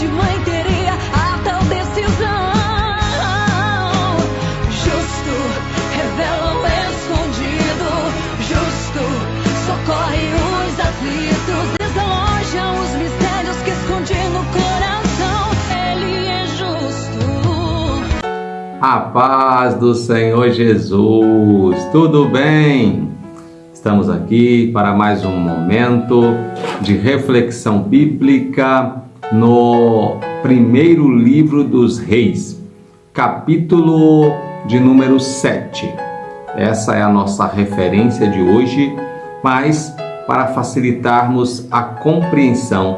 de mãe teria a tal decisão. Justo revela o escondido, justo socorre os aflitos, desaloja os mistérios que escondi no coração. Ele é justo. A paz do Senhor Jesus, tudo bem? Estamos aqui para mais um momento de reflexão bíblica no primeiro livro dos Reis, capítulo de número 7. Essa é a nossa referência de hoje, mas para facilitarmos a compreensão,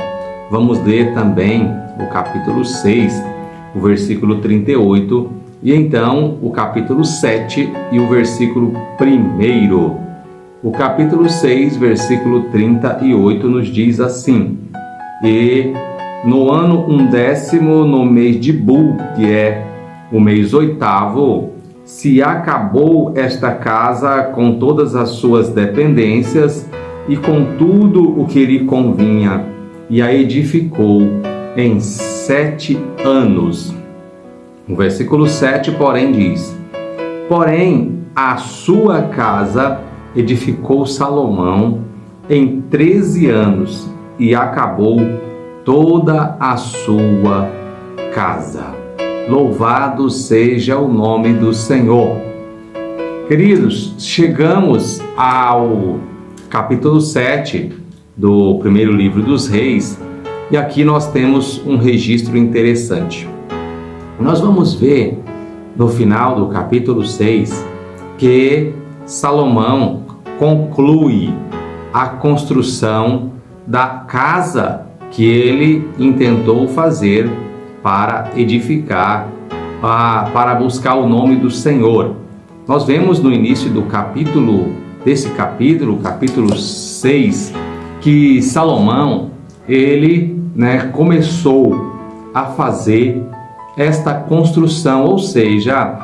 vamos ler também o capítulo 6, o versículo 38, e então o capítulo 7 e o versículo 1. O capítulo 6, versículo 38 nos diz assim: E no ano 11º, no mês de Bul, que é o mês 8º, se acabou esta casa com todas as suas dependências e com tudo o que lhe convinha, e a edificou em 7 anos. O versículo 7, porém, diz: Porém, a sua casa edificou Salomão em 13 anos e acabou toda a sua casa. Louvado seja o nome do Senhor. Queridos, chegamos ao capítulo 7 do primeiro livro dos Reis e aqui nós temos um registro interessante. Nós vamos ver no final do capítulo 6 que Salomão conclui a construção da casa que ele intentou fazer para edificar, para buscar o nome do Senhor. Nós vemos no início desse capítulo 6, que Salomão, ele começou a fazer esta construção, ou seja,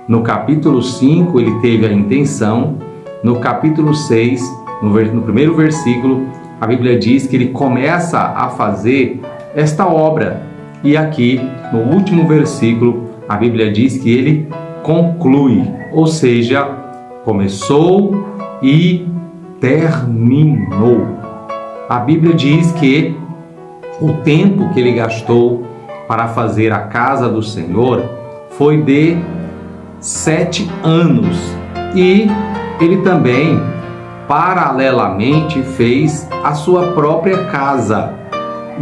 no capítulo 5 ele teve a intenção, no capítulo 6, no primeiro versículo, a Bíblia diz que ele começa a fazer esta obra. E aqui, no último versículo, a Bíblia diz que ele conclui, ou seja, começou e terminou. A Bíblia diz que o tempo que ele gastou para fazer a casa do Senhor foi de 7 anos, e ele também paralelamente fez a sua própria casa,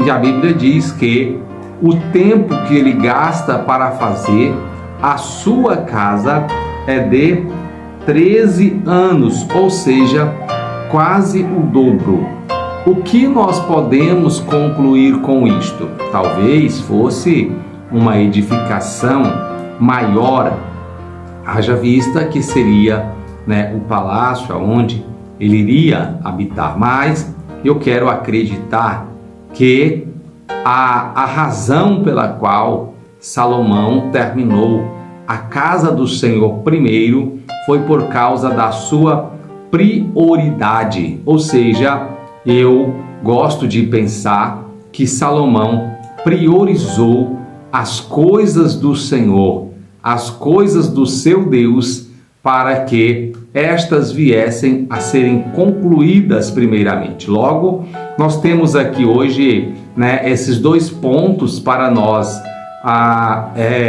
e a Bíblia diz que o tempo que ele gasta para fazer a sua casa é de 13 anos, ou seja, quase o dobro. O que nós podemos concluir com isto? Talvez fosse uma edificação maior, haja vista que seria o palácio onde ele iria habitar. Mas eu quero acreditar que a razão pela qual Salomão terminou a casa do Senhor primeiro foi por causa da sua prioridade. Ou seja, eu gosto de pensar que Salomão priorizou as coisas do Senhor, as coisas do seu Deus, para que estas viessem a serem concluídas primeiramente. Logo, nós temos aqui hoje esses dois pontos para nós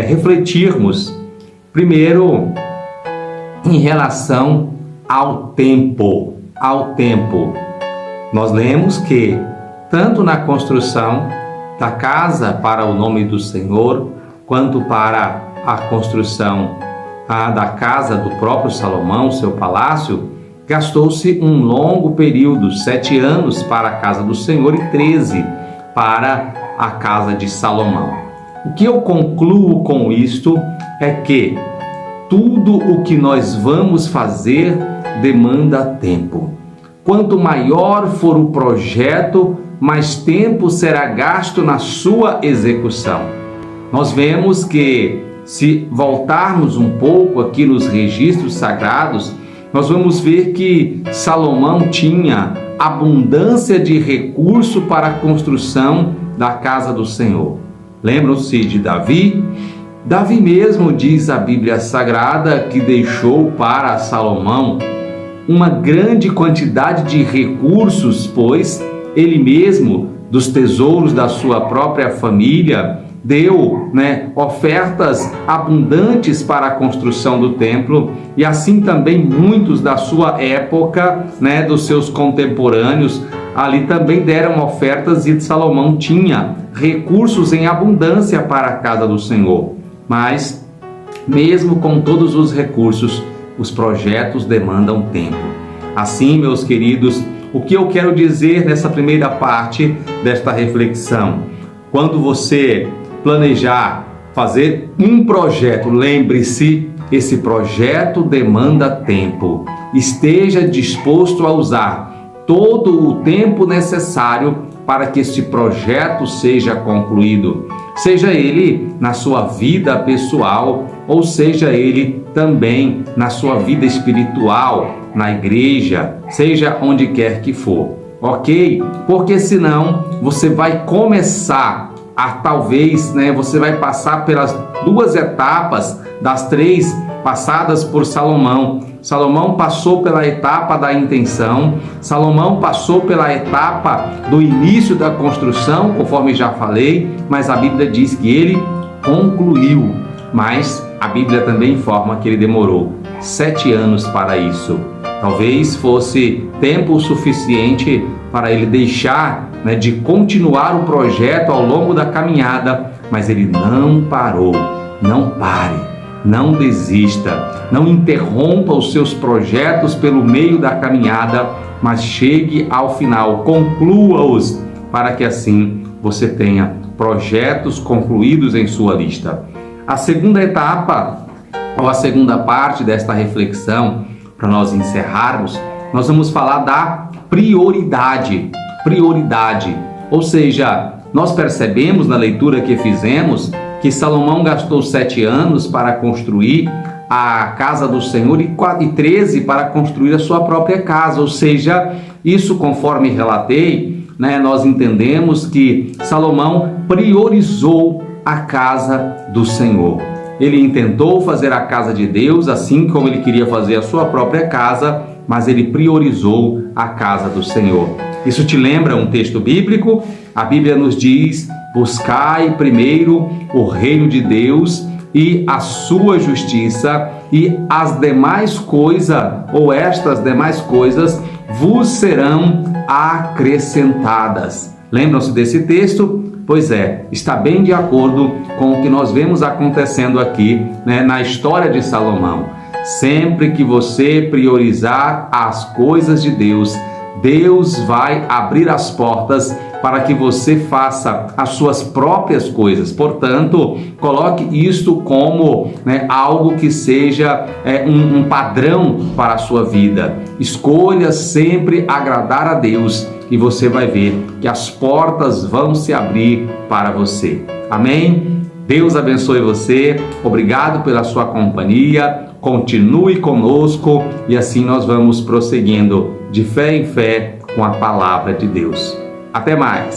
refletirmos. Primeiro, em relação ao tempo. Nós lemos que tanto na construção da casa para o nome do Senhor, quanto para a construção da casa do próprio Salomão, seu palácio, gastou-se um longo período, 7 anos para a casa do Senhor e 13 para a casa de Salomão. O que eu concluo com isto é que tudo o que nós vamos fazer demanda tempo. Quanto maior for o projeto, mais tempo será gasto na sua execução. Nós vemos que, se voltarmos um pouco aqui nos registros sagrados, nós vamos ver que Salomão tinha abundância de recurso para a construção da casa do Senhor. Lembram-se de Davi? Davi mesmo, diz a Bíblia Sagrada, que deixou para Salomão uma grande quantidade de recursos, pois ele mesmo, dos tesouros da sua própria família, deu ofertas abundantes para a construção do templo, e assim também muitos da sua época, dos seus contemporâneos, ali também deram ofertas, e Salomão tinha recursos em abundância para a casa do Senhor. Mas, mesmo com todos os recursos, os projetos demandam tempo. Assim, meus queridos, o que eu quero dizer nessa primeira parte desta reflexão? Quando você planejar fazer um projeto, lembre-se, esse projeto demanda tempo. Esteja disposto a usar todo o tempo necessário para que este projeto seja concluído. Seja ele na sua vida pessoal, ou seja ele também na sua vida espiritual, na igreja, seja onde quer que for, ok? Porque senão você vai começar talvez, você vai passar pelas 2 etapas das 3 passadas por Salomão. Salomão passou pela etapa da intenção, Salomão passou pela etapa do início da construção, conforme já falei, mas a Bíblia diz que ele concluiu. Mas a Bíblia também informa que ele demorou 7 anos para isso. Talvez fosse tempo suficiente para ele deixar de continuar o projeto ao longo da caminhada, mas ele não parou. Não pare, não desista, não interrompa os seus projetos pelo meio da caminhada, mas chegue ao final, conclua-os, para que assim você tenha projetos concluídos em sua lista. A segunda etapa, ou a segunda parte desta reflexão, para nós encerrarmos, nós vamos falar da prioridade. Prioridade, ou seja, nós percebemos na leitura que fizemos que Salomão gastou 7 anos para construir a casa do Senhor e 13 para construir a sua própria casa, ou seja, isso, conforme relatei, nós entendemos que Salomão priorizou a casa do Senhor. Ele intentou fazer a casa de Deus assim como ele queria fazer a sua própria casa, mas ele priorizou a casa do Senhor. Isso te lembra um texto bíblico? A Bíblia nos diz: buscai primeiro o reino de Deus e a sua justiça, e as demais coisas, ou estas demais coisas, vos serão acrescentadas. Lembram-se desse texto? Pois é, está bem de acordo com o que nós vemos acontecendo aqui, na história de Salomão. Sempre que você priorizar as coisas de Deus, Deus vai abrir as portas para que você faça as suas próprias coisas. Portanto, coloque isto como algo que seja um padrão para a sua vida. Escolha sempre agradar a Deus e você vai ver que as portas vão se abrir para você. Amém? Deus abençoe você. Obrigado pela sua companhia. Continue conosco e assim nós vamos prosseguindo de fé em fé com a palavra de Deus. Até mais!